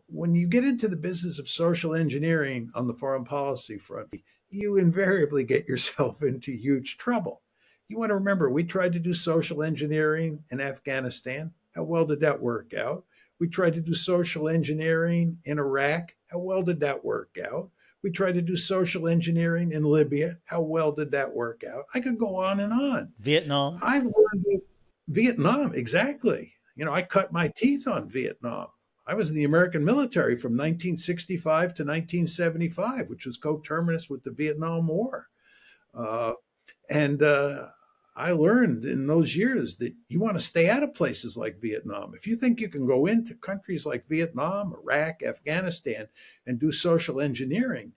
when you get into the business of social engineering on the foreign policy front, you invariably get yourself into huge trouble. You want to remember, we tried to do social engineering in Afghanistan. How well did that work out? We tried to do social engineering in Iraq. How well did that work out? We tried to do social engineering in Libya. How well did that work out? I could go on and on. Vietnam. I've learned that Vietnam, exactly. I cut my teeth on Vietnam. I was in the American military from 1965 to 1975, which was coterminous with the Vietnam War. Uh, and I learned in those years that you want to stay out of places like Vietnam. If you think you can go into countries like Vietnam, Iraq, Afghanistan, and do social engineering,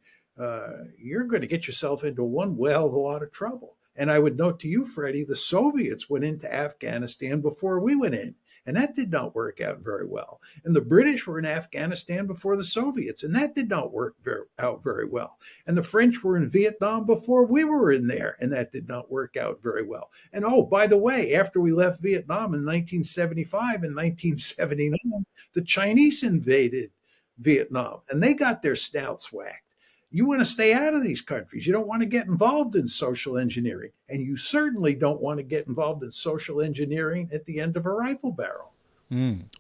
you're going to get yourself into one well of a lot of trouble. And I would note to you, Freddie, the Soviets went into Afghanistan before we went in. And that did not work out very well. And the British were in Afghanistan before the Soviets, and that did not work out very well. And the French were in Vietnam before we were in there, and that did not work out very well. And oh, by the way, after we left Vietnam in 1975 and 1979, the Chinese invaded Vietnam, and they got their snouts whacked. You want to stay out of these countries. You don't want to get involved in social engineering. And you certainly don't want to get involved in social engineering at the end of a rifle barrel.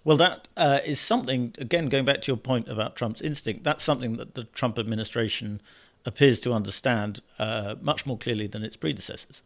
Well, that is something, again, going back to your point about Trump's instinct, that's something that the Trump administration appears to understand much more clearly than its predecessors.